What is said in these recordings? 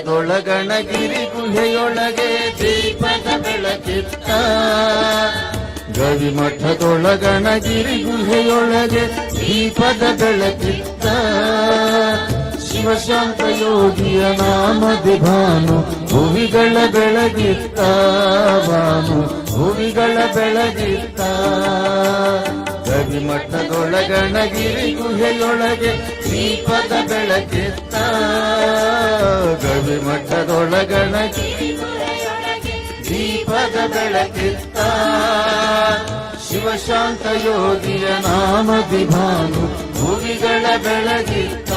ಮಠದೊಳಗಣಗಿರಿ ಗುಹೆಯೊಳಗೆ ದೀಪದ ಬೆಳಕಿತ್ತ ಗವಿಮಠದೊಳಗಣಗಿರಿ ಗುಹೆಯೊಳಗೆ ದೀಪದ ಬೆಳಕಿತ್ತ ಶಿವಶಾಂತ ಯೋಗಿಯ ನಾಮದಿ ಭಾನು ಭುವಿಗಳ ಬೆಳಗಿತ್ತ ಭಾನು ಭುವಿಗಳ ಬೆಳಗಿತ್ತ ಗವಿಮಠದೊಳಗಣಗಿರಿ ಗುಹೆಯೊಳಗೆ ದೀಪದ ಬೆಳಕಿತ್ತ ಗವಿಮಠದೊಳಗಣಗಿರಿ ದೀಪದ ಬೆಳಕಿತ್ತ ಶಿವಶಾಂತ ಯೋಗಿಯ ನಾಮದಿ ಭಾನು ಭುವಿಗಳ ಬೆಳಗಿತ್ತ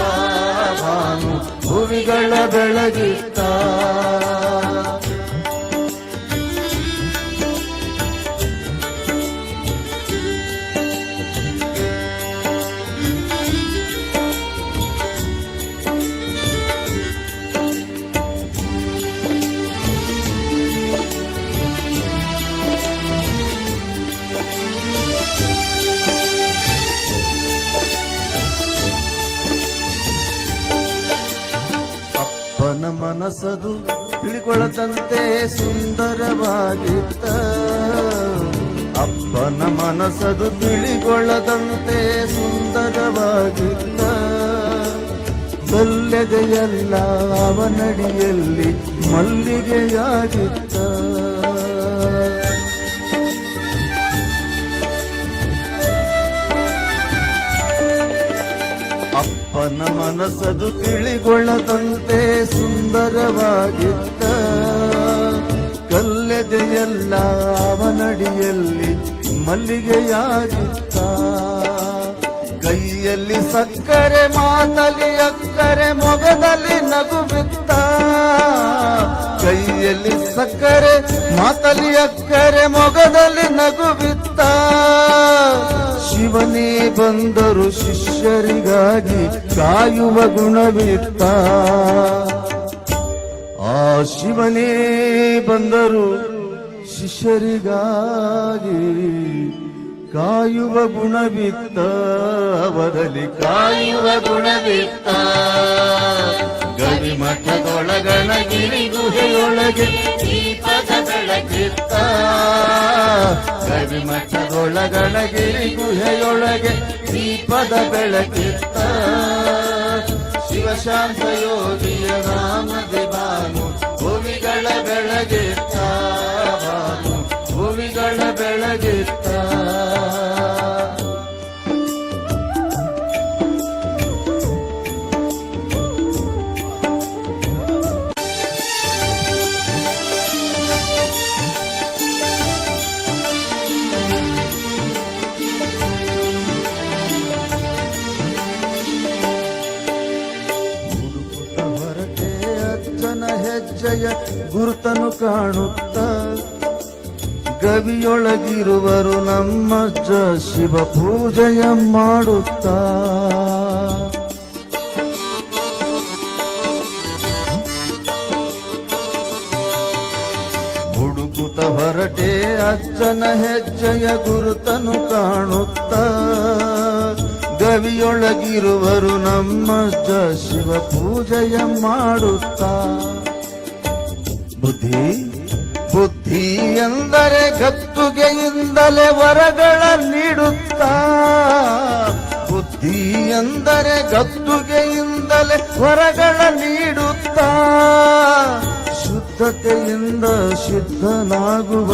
ಭಾನು ಭುವಿಗಳ ಬೆಳಗಿತ್ತ ಅಪ್ಪನ ಮನಸ್ಸದು ತಿಳಿಕೊಳ್ಳದಂತೆ ಸುಂದರವಾಗಿತ್ತ ಅಪ್ಪನ ಮನಸ್ಸದು ತಿಳಿಕೊಳ್ಳದಂತೆ ಸುಂದರವಾಗಿತ್ತ ಸಲ್ಲೆದೆಯಲ್ಲ ಅವನಡಿಯಲ್ಲಿ ಮಲ್ಲಿಗೆಯಾಗಿತ್ತ ಅಪ್ಪನ ಮನಸ್ಸದು ತಿಳಿಗೊಳ್ಳದಂತೆ ಸುಂದರವಾಗಿತ್ತ ಕಲ್ಲೆದೆಯಲ್ಲ ಅವನಡಿಯಲ್ಲಿ ಮಲ್ಲಿಗೆಯಾಗಿತ್ತ ಕೈಯಲ್ಲಿ ಸಕ್ಕರೆ ಮಾತಲಿ ಅಕ್ಕರೆ ಮೊಗದಲ್ಲಿ ನಗು ಬಿತ್ತ ಕೈಯಲ್ಲಿ ಸಕ್ಕರೆ ಮಾತಲಿ ಅಕ್ಕರೆ ಮೊಗದಲ್ಲಿ ನಗು ಬಿತ್ತ ಶಿವನೇ ಬಂದರು ಶಿಷ್ಯರಿಗಾಗಿ ಕಾಯುವ ಗುಣವಿತ್ತ ಆ ಶಿವನೇ ಬಂದರು ಶಿಷ್ಯರಿಗಾಗಿ ಕಾಯುವ ಗುಣವಿತ್ತ ಅವರಲ್ಲಿ ಕಾಯುವ ಗುಣವಿತ್ತ ಗವಿಮಠದೊಳಗಣಗಿರಿ ಗುಹೆಯೊಳಗೆ ದೀಪದ ಬೆಳಕಿತ್ತ ಗವಿಮಠದೊಳಗಣಗಿರಿ ಗುಹೆಯೊಳಗೆ ದೀಪದ ಬೆಳಕಿತ್ತ ಶಿವಶಾಂತ ಯೋಗಿಯ ನಾಮದಿ ಭಾನು ಭುವಿಗಳ ಬೆಳಗಿತ್ತ ಭಾನು ಭುವಿಗಳ ಬೆಳಗಿತ್ತ ಹೆಜ್ಜೆಯ ಗುರುತನು ಕಾಣುತ್ತ ಗವಿಯೊಳಗಿರುವರು ನಮ್ಮಜ್ಜ ಶಿವ ಪೂಜೆಯ ಮಾಡುತ್ತ ಹುಡುಕುತ್ತ ಹೊರಟೆ ಅಜ್ಜನ ಹೆಜ್ಜೆಯ ಗುರುತನು ಕಾಣುತ್ತ ಗವಿಯೊಳಗಿರುವರು ನಮ್ಮಜ್ಜ ಶಿವ ಪೂಜೆಯ ಮಾಡುತ್ತ ಬುದ್ಧಿ ಬುದ್ಧಿ ಎಂದರೆ ಗತ್ತುಗೆಯಿಂದಲೇ ವರಗಳ ನೀಡುತ್ತ ಬುದ್ಧಿ ಎಂದರೆ ಗತ್ತುಗೆಯಿಂದಲೇ ವರಗಳ ನೀಡುತ್ತ ಶುದ್ಧತೆಯಿಂದ ಸಿದ್ಧನಾಗುವ